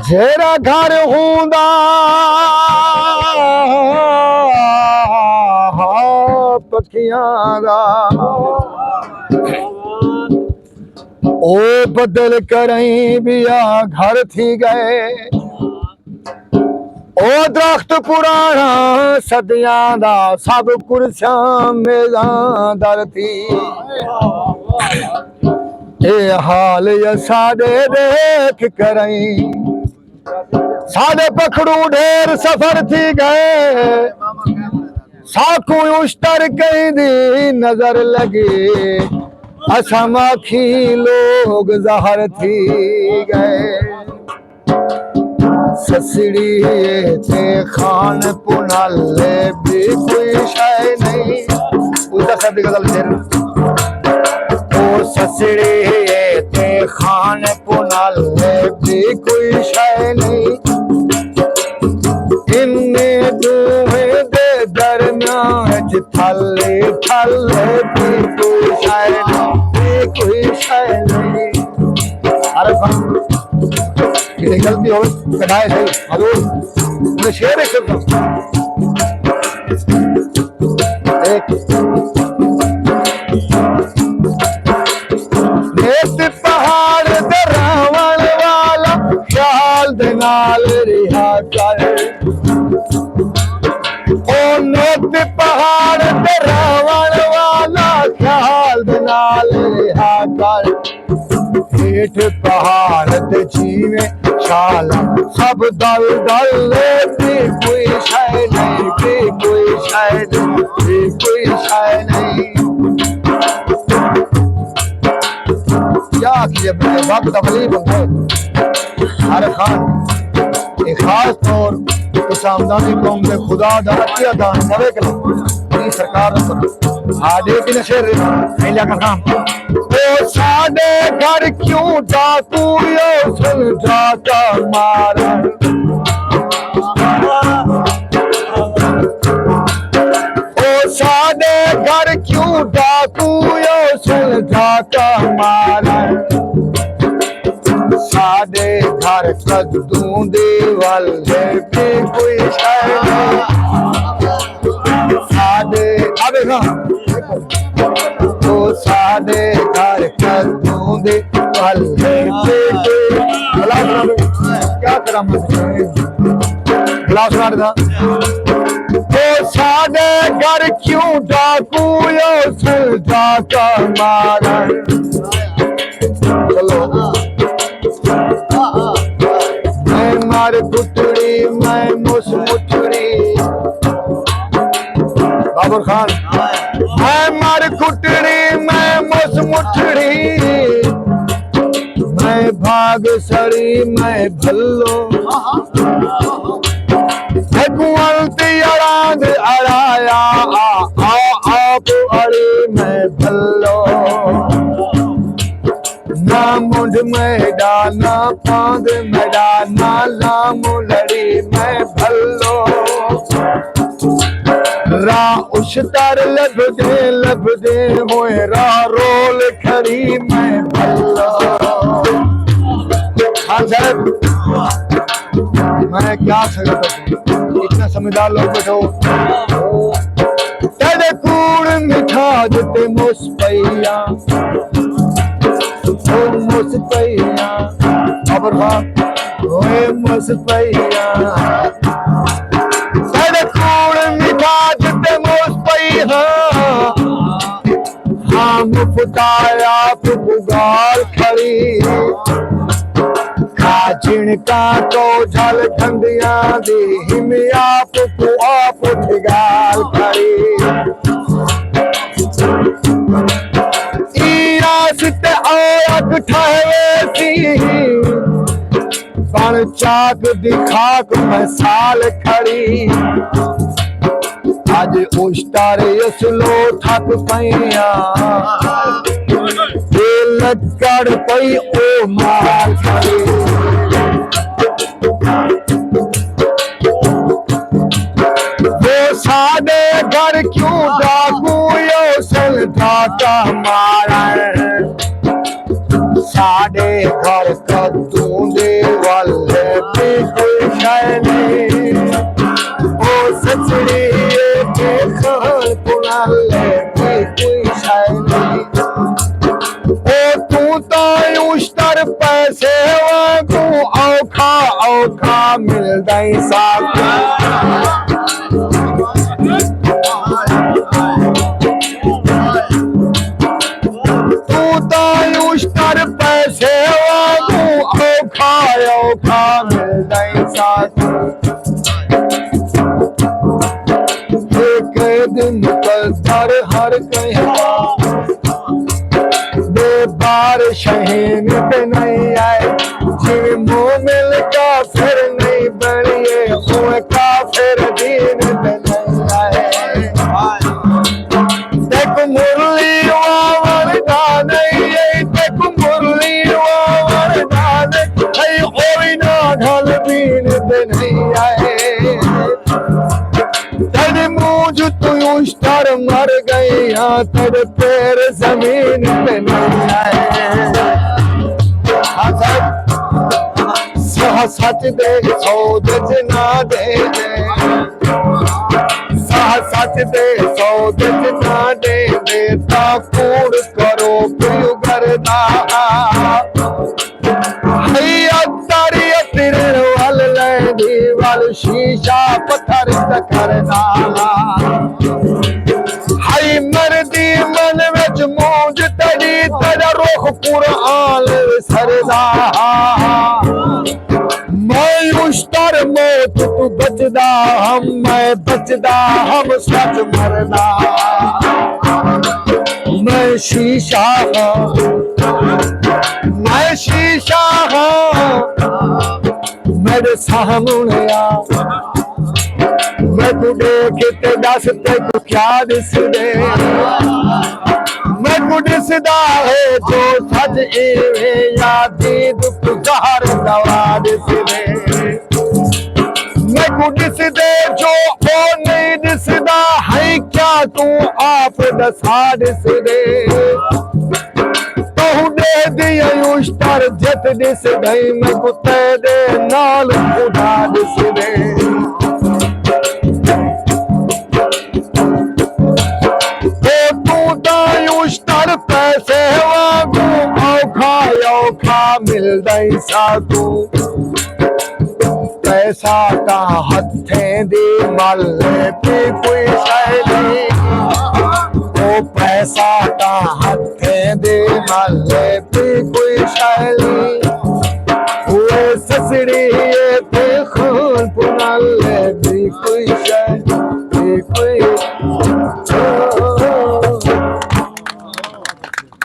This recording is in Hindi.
जेरा घर होंदा पखियां दा ओ बदल करई बिया घर थी गए ओ दरख्त पुराना सदियां दा सब कुर्सियां मेज़ां दर थी ए हाल या सादे देख करई सादे पखड़ू ढेर सफर थी गए साकू उश्तर कई दी नजर लगी असमाखी लोग जहर थी गए ससड़ी थे खान पुनाले भी कोई शाय नहीं उल्टा शब्द गजल शेर ओ ससड़ी थे खान पुनाले भी कोई शाय नहीं इन्ने दूहे दे दरम्यान थले थले भी कोई शाय नहीं कोई शाय नहीं अरे गलती हो कढ़ाए सही हजूर उन्हें शेर एक पहाड़ दे रावण वाला ख्याल दे नाल रिहा कर ओ नेत पहाड़ दे रावण वाला ख्याल दे नाल रिहा कर हेठ पहाड़ ते जीवे शाला सब दल दल भी कोई शाय नहीं भी कोई शाय नहीं भी कोई शाय नहीं क्या किया मेरे बाप तकलीफ बंदे हर खान एक खास तौर तो सामदानी कौम में खुदा दा क्या दान करे के सरकार आदे की नशर नहीं लगा काम ओ सादे घर क्यों डाकू यो सुलझा का मारा ओ सादे घर क्यों डाकू यो सुलझा का मारा सादे घर कद्दू दे वाले पे कोई शाय सादे अबे ना तो सादे घर कद्दू दे वाले पे क्या करा गिलास मार था तो सादे घर क्यों डाकू यो सुलझा का मारा चलो मैं मार कुटड़ी मैं मुसमुटड़ी बाबर खान मैं मार कुटड़ी मैं मुसमुटड़ी मैं भाग सड़ी मैं भल्लो गुआलती अरांद अड़ाया आप अड़ी मैं भल्लो ना मुंड मैडा ना पांद मैडा ना लामू लड़ी मैं भल्लो रा उश्तर लब दे होए रा रोल खड़ी मैं भल्लो हाँ साहब मैं क्या सकता इतना समझदार लोग बैठो तेरे कूड़ मिठा जते मुस्पैया मुस्पैया खबर ओए मुस्पैया तेरे कूड़ मिठा जते मुस्पैया हम फुटाया पुगार खड़ी जिनका तो झल खंदिया दी हिमिया पुपु आप ठिगाल खड़ी ईरासत औरत ठहरे सी बन चाक दिखाक मसाल खड़ी आज उस्तारे यसलो थक पैया लक्कड़ पई ओ माल खड़ी वो सादे घर क्यों डाकू यो सल ढाका मारा साडे घर कद्दू दे वाले भी कोई शय नहीं ओ सचड़ी खान कुनाले भी कोई शय नहीं ओ तू तो उश्तर पैसे वागू औखा औखा मिलदा ही साकू पैसे वागू औखा औखा मिलदा ही साकू एक दिन कल हर कहीं बेबार शहीन पे नहीं आए जिवे मोमिन का फिर नहीं बनिए हुए का फिर दीन पे नहीं आए देख मुरली वावर नहीं देख मुरली वावर नहीं कोई ना ढल बीन पे नहीं आए तेरे मुझ तू उश्तर मर गई हाँ तेरे पैर जमीन पे नहीं आए सच दे सौद ना दे सच दे सौद ना दे बेटा कूड़ करो पियो करदा वाल शीशा पत्थर करना हाई मरदी मन विच मूंज तड़ी तेरा रुख कुरान सरदा मैं उश्तर मौत तू बचदा हम मैं बचदा हम सच मरदा मैं शीशा मेरे सामने आ मैं तू देख ते दस ते तू क्या दिस दे मैं तू दिसदा है जो सच इवे यादी दुख जहर दवा दिस दे मैं तू दिस दे जो ओ नहीं दिसदा है क्या तू आप दसा दिस दे दे दिया उश्तर जत दिस दई मैं कुत्ते दे नाल खुदा दिस दे तू तो उश्तर पैसे वागू औखा औखा मिलदा ही साकू पैसा ता हत्थें दी मल पे कोई शय नहीं पैसा ता हत्थे दे माले पे कोई शय नहीं